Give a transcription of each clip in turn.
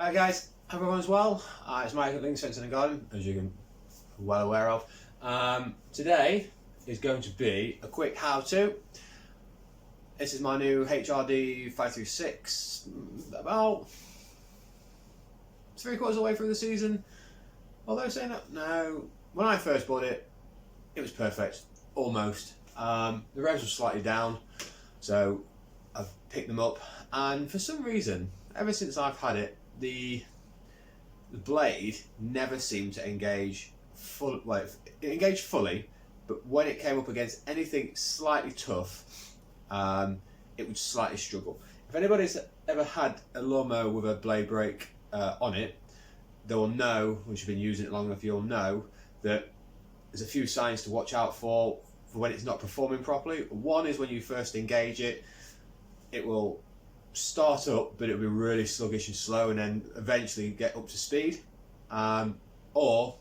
Hi guys, hope everyone's well. It's Mike at Links Fence in the Garden, as you can well aware of. Today is going to be a quick how-to. This is my new hrd536, about 3/4 of the way through the season. Although saying that, no, when I first bought it, it was perfect, almost. The revs were slightly down, so I've picked them up, and for some reason, ever since I've had it, the blade never seemed to engage it engaged fully, but when it came up against anything slightly tough, it would slightly struggle. If anybody's ever had a lawnmower with a blade break on it, they will know, once you've been using it long enough, you'll know that there's a few signs to watch out for when it's not performing properly. One is when you first engage it, it will start up, but it'll be really sluggish and slow, and then eventually get up to speed. Or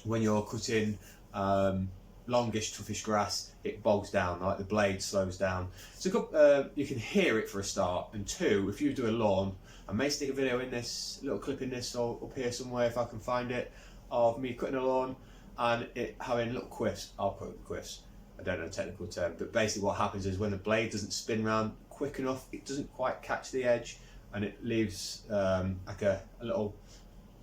when you're cutting longish, toughish grass, it bogs down, like the blade slows down. So you can hear it for a start, and two, if you do a lawn, I may stick a video in this, little clip in this, or up here somewhere if I can find it, of me cutting a lawn and it having little quiffs. I'll put quiffs, I don't know the technical term, but basically what happens is when the blade doesn't spin round quick enough, it doesn't quite catch the edge, and it leaves like a little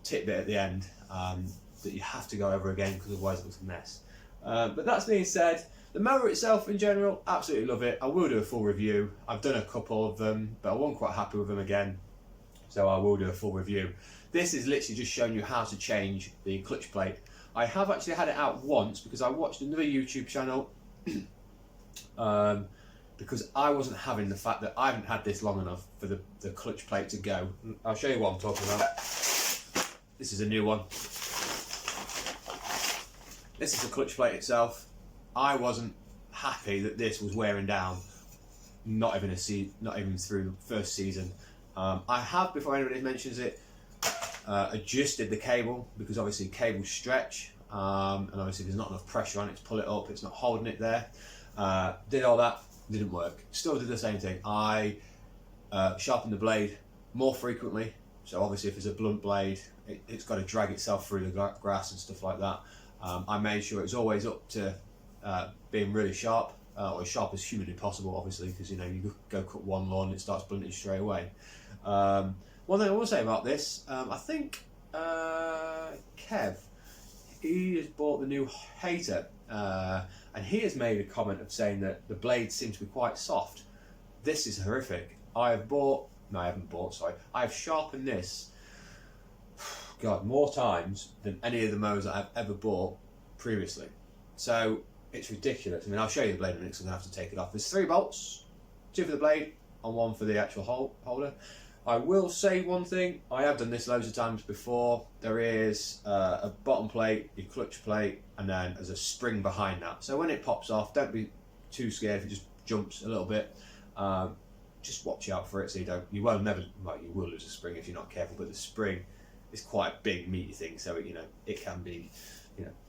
tidbit at the end that you have to go over again, because otherwise it looks a mess. But that's being said, the mower itself in general, absolutely love it. I will do a full review. I've done a couple of them, but I wasn't quite happy with them again, so I will do a full review. This is literally just showing you how to change the clutch plate. I have actually had it out once because I watched another YouTube channel because I wasn't having the fact that I haven't had this long enough for the clutch plate to go. I'll show you what I'm talking about. This is a new one. This is the clutch plate itself. I wasn't happy that this was wearing down, not even through first season. I have, before anybody mentions it, adjusted the cable, because obviously cables stretch, and obviously there's not enough pressure on it to pull it up, it's not holding it there. Did all that, didn't work. Still did the same thing. I sharpened the blade more frequently, so obviously if it's a blunt blade, it's got to drag itself through the grass and stuff like that. I made sure it's always up to being really sharp, or as sharp as humanly possible, obviously, because you know, you go cut one lawn and it starts blunting straight away. One thing I will say about this, I think Kev, he has bought the new Hater, and he has made a comment of saying that the blades seem to be quite soft. This is horrific. I have sharpened this, God, more times than any of the mowers that I've ever bought previously. So it's ridiculous. I mean, I'll show you the blade in a minute, so I'm going to have to take it off. There's 3 bolts, 2 for the blade and 1 for the actual holder. I will say one thing, I have done this loads of times before. There is a bottom plate, your clutch plate, and then there's a spring behind that. So when it pops off, don't be too scared if it just jumps a little bit. Just watch out for it so you will lose a spring if you're not careful, but the spring is quite a big meaty thing, so it can be,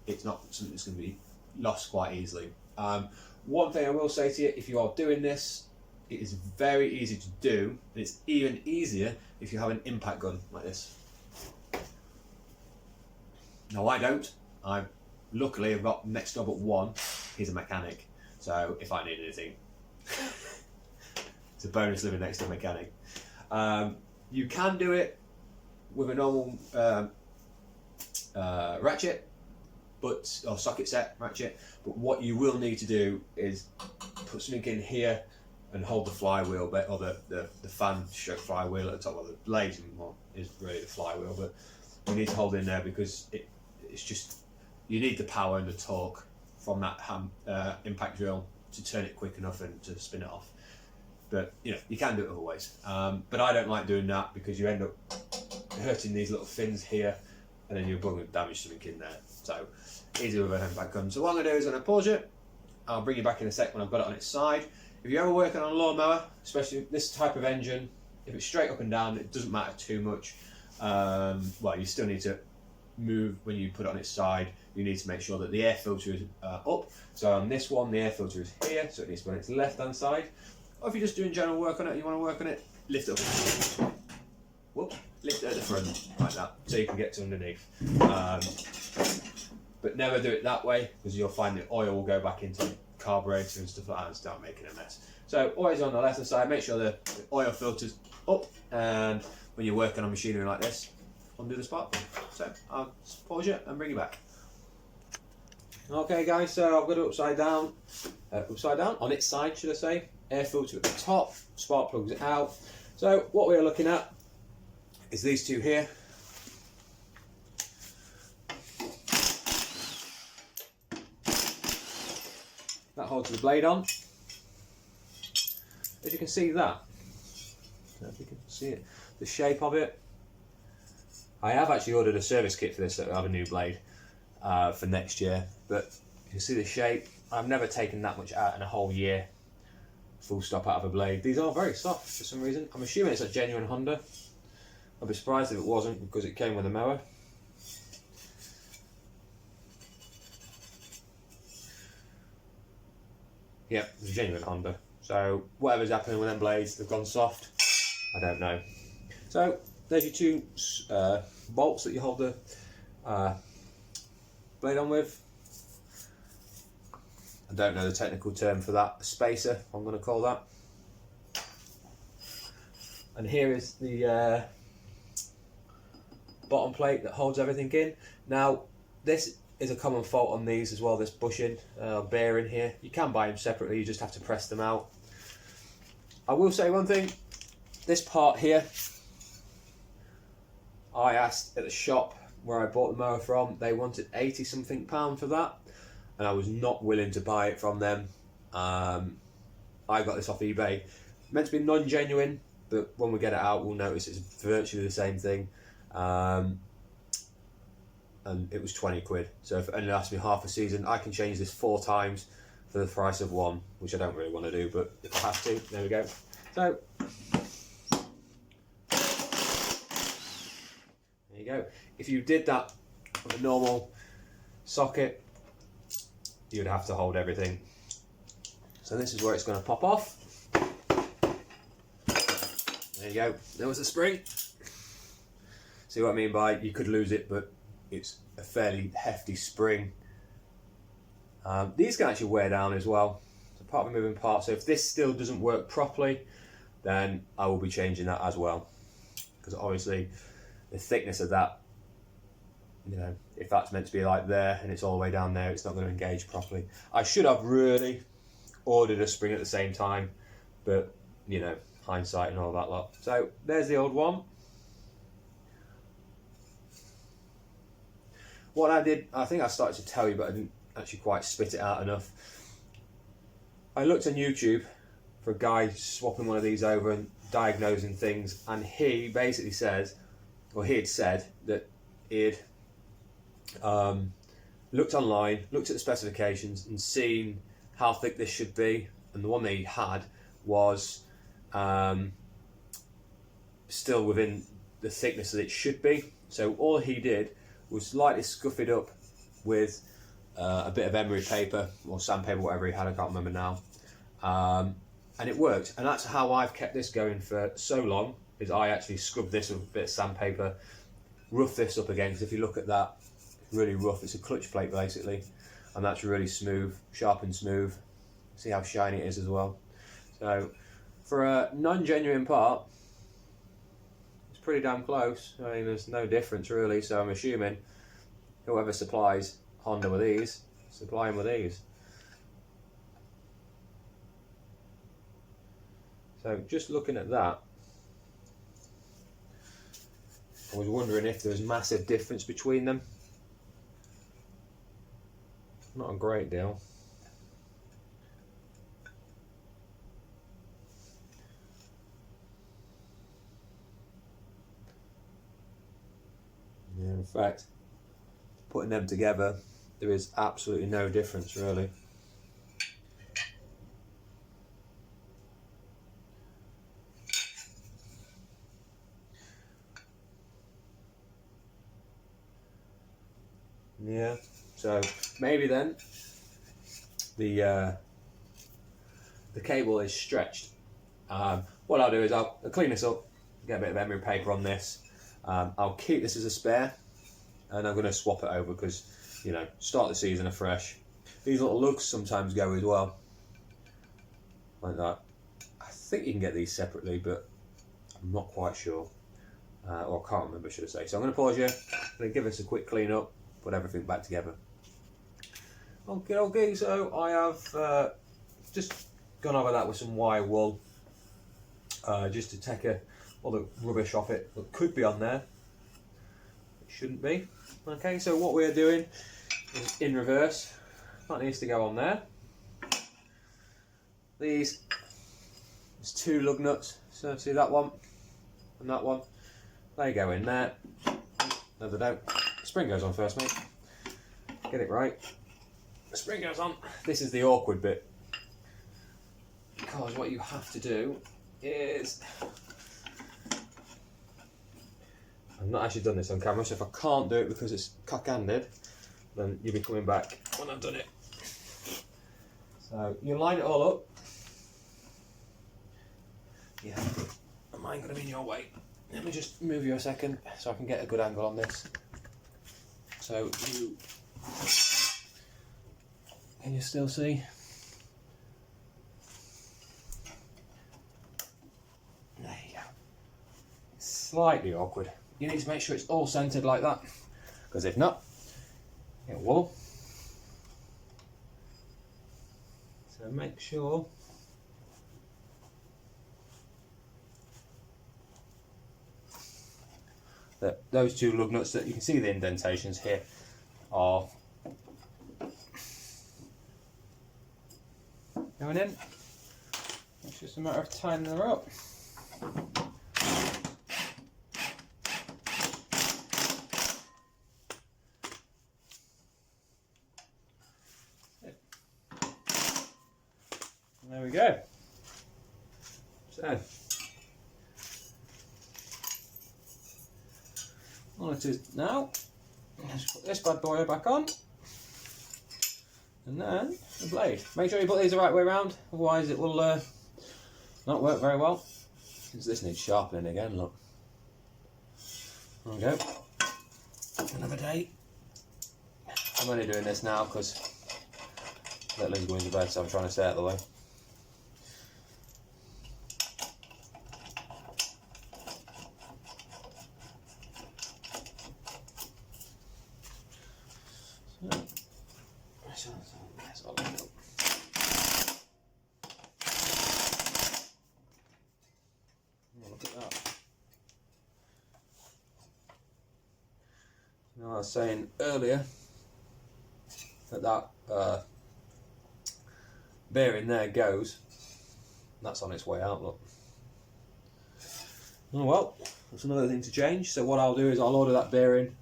it's not something that's going to be lost quite easily. One thing I will say to you, if you are doing this, it is very easy to do, and it's even easier if you have an impact gun like this. No, I don't. Luckily I've got next door but one. He's a mechanic, so if I need anything, it's a bonus living next to a mechanic. You can do it with a normal ratchet, or socket set ratchet, but what you will need to do is put something in here and hold the flywheel, or the fan stroke flywheel at the top. Well, the blade is really the flywheel, but you need to hold in there because it's just, you need the power and the torque from that impact drill to turn it quick enough and to spin it off. But you can do it other ways. But I don't like doing that because you end up hurting these little fins here, and then you're going to damage something in there. So easier with an impact gun. So what I'm going to do is I'm going to pause it. I'll bring you back in a sec when I've got it on its side. If you're ever working on a lawnmower, especially this type of engine, if it's straight up and down, it doesn't matter too much. Well, you still need to move when you put it on its side. You need to make sure that the air filter is up. So on this one, the air filter is here, so it needs to be on its left hand side. Or if you're just doing general work on it, you want to work on it, lift it up. Whoops. lift it at the front like that, so you can get to underneath. But never do it that way, because you'll find the oil will go back into the carburetor and stuff like that and start making a mess. So always on the left hand side, make sure the oil filter's up, and when you're working on machinery like this, undo the spark plug. So I'll pause you and bring you back. Okay guys, so I've got it upside down, on its side should I say, air filter at the top, spark plugs out. So what we're looking at is these two here. That holds the blade on. As you can see that, I don't know if you can see it, the shape of it. I have actually ordered a service kit for this, so I have a new blade for next year, but you can see the shape. I've never taken that much out in a whole year, full stop, out of a blade. These are very soft for some reason. I'm assuming it's a genuine Honda. I'd be surprised if it wasn't, because it came with a mower. Yep, it's a genuine Honda. So whatever's happening with them blades, they've gone soft. I don't know. So there's your two bolts that you hold the blade on with. I don't know the technical term for that. A spacer, I'm going to call that. And here is the bottom plate that holds everything in. Now this is a common fault on these as well, this bushing bearing here. You can buy them separately, you just have to press them out. I will say one thing, this part here, I asked at the shop where I bought the mower from, they wanted 80 something pound for that, and I was not willing to buy it from them. I got this off eBay, meant to be non-genuine, but when we get it out we'll notice it's virtually the same thing. And it was 20 quid. So if it only lasts me half a season, I can change this 4 times for the price of one, which I don't really want to do, but if I have to, there we go. So there you go. If you did that with a normal socket, you'd have to hold everything. So this is where it's going to pop off. There you go. There was the spring. See what I mean by you could lose it, but it's a fairly hefty spring. These can actually wear down as well. It's a part of a moving part. So if this still doesn't work properly, then I will be changing that as well. Because obviously the thickness of that, you know, if that's meant to be like there and it's all the way down there, it's not going to engage properly. I should have really ordered a spring at the same time, but you know, hindsight and all that lot. So there's the old one. What I did, I think I started to tell you, but I didn't actually quite spit it out enough. I looked on YouTube for a guy swapping one of these over and diagnosing things, and he basically says, or he had said that he'd looked online, looked at the specifications and seen how thick this should be, and the one that he had was still within the thickness that it should be. So all he did was slightly scuff it up with a bit of emery paper or sandpaper, whatever he had, I can't remember now, and it worked. And that's how I've kept this going for so long, is I actually scrubbed this with a bit of sandpaper, rough this up again, because if you look at that, it's really rough. It's a clutch plate basically, and that's really smooth, sharp and smooth. See how shiny it is as well. So for a non-genuine part, pretty damn close. I mean, there's no difference really, so I'm assuming whoever supplies Honda with these, supply them with these. So just looking at that, I was wondering if there's massive difference between them. Not a great deal. In fact, putting them together, there is absolutely no difference really. Yeah, so maybe then the cable is stretched. What I'll do is I'll clean this up, get a bit of emery paper on this, I'll keep this as a spare, and I'm going to swap it over because, you know, start the season afresh. These little lugs sometimes go as well, like that. I think you can get these separately, but I'm not quite sure, or I can't remember, should I say. So I'm going to pause you, I'm going to give us a quick clean up, put everything back together. Okay, so I have just gone over that with some wire wool, just to take all the rubbish off it that could be on there. It shouldn't be. Okay, so what we're doing is in reverse. That needs to go on there. There's two lug nuts, so see that one and that one. They go in there. No, they don't. Spring goes on first, mate. Get it right. The spring goes on. This is the awkward bit, because what you have to do is, I've not actually done this on camera, so if I can't do it because it's cock-handed, then you'll be coming back when I've done it. So you line it all up. Yeah, am I going to be in your way? Let me just move you a second so I can get a good angle on this. So you, can you still see? There you go. Slightly awkward. You need to make sure it's all centered like that, because if not, it will. So make sure that those two lug nuts, that you can see the indentations here, are going in. It's just a matter of tying them up. There we go. So, all it is now, let's put this bad boy back on, and then the blade. Make sure you put these the right way around, otherwise it will not work very well. Because this needs sharpening again, look. There we go. Another day. I'm only doing this now because Lily's going to bed, so I'm trying to stay out of the way. Look at that. Now I was saying earlier that bearing there goes, that's on its way out, look. Oh well, that's another thing to change. So what I'll do is I'll order that bearing.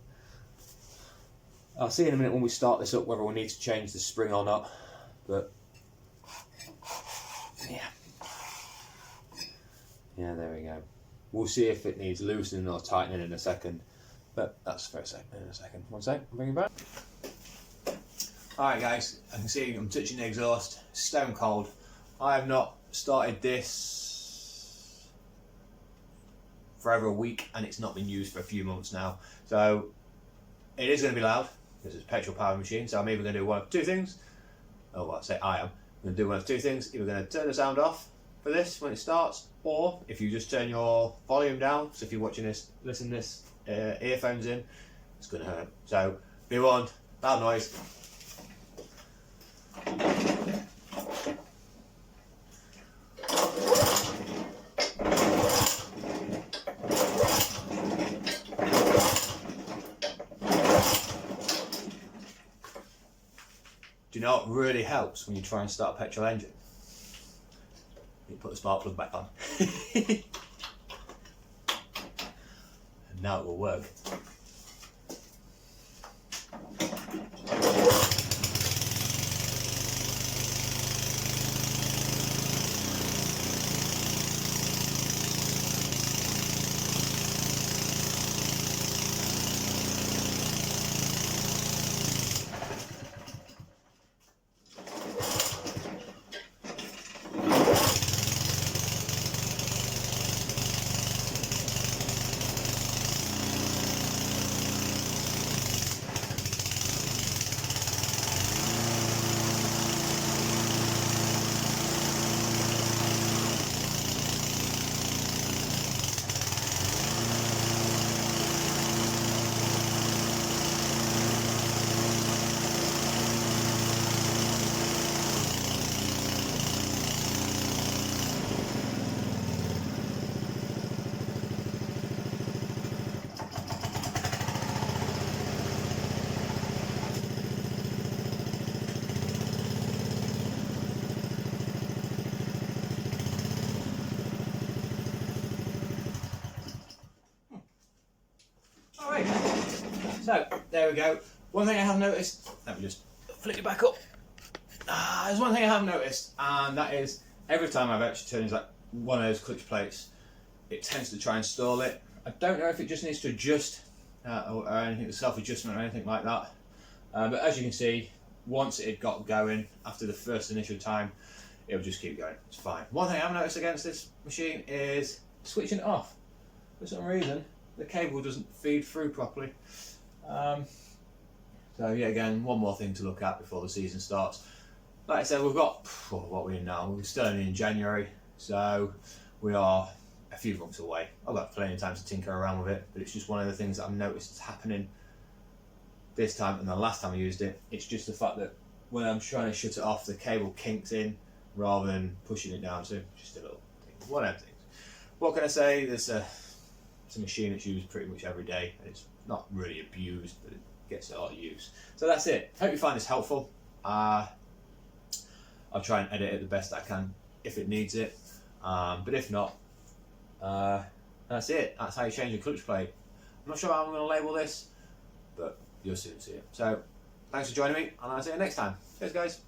I'll see in a minute when we start this up whether we need to change the spring or not, but yeah, there we go. We'll see if it needs loosening or tightening in a second, but that's for a second. In a second. One sec, I'll bring it back. Alright guys, I can see I'm touching the exhaust, stone cold. I have not started this for over a week and it's not been used for a few months now. So it is going to be loud because it's a petrol powered machine, so I'm either going to do one of two things. Oh, well, I say I am. I'm going to do one of two things. Either going to turn the sound off for this when it starts, or if you just turn your volume down, so if you're watching this, listen to this, earphones in, it's going to hurt. So be warned, loud noise. Do you know what really helps when you try and start a petrol engine? You put the spark plug back on. And now it will work. So there we go. One thing I have noticed, let me just flick it back up. There's one thing I have noticed, and that is every time I've actually turned like one of those clutch plates, it tends to try and stall it. I don't know if it just needs to adjust or anything, self-adjustment or anything like that. But as you can see, once it got going after the first initial time, it'll just keep going. It's fine. One thing I've noticed against this machine is switching it off. For some reason, the cable doesn't feed through properly. So yeah, again, one more thing to look at before the season starts. Like I said, we've got, what we're in now, we're still only in January, so we are a few months away. I've got plenty of time to tinker around with it, but it's just one of the things that I've noticed is happening this time and the last time I used it. It's just the fact that when I'm trying to shut it off, the cable kinks in rather than pushing it down. So just a little thing, whatever things. What can I say? It's a machine that's used pretty much every day, and it's not really abused, but it gets a lot of use. So that's it. Hope you find this helpful. I'll try and edit it the best I can if it needs it, but if not, that's it. That's how you change a clutch plate. I'm not sure how I'm going to label this, but you'll soon see it. So thanks for joining me, and I'll see you next time. Cheers guys.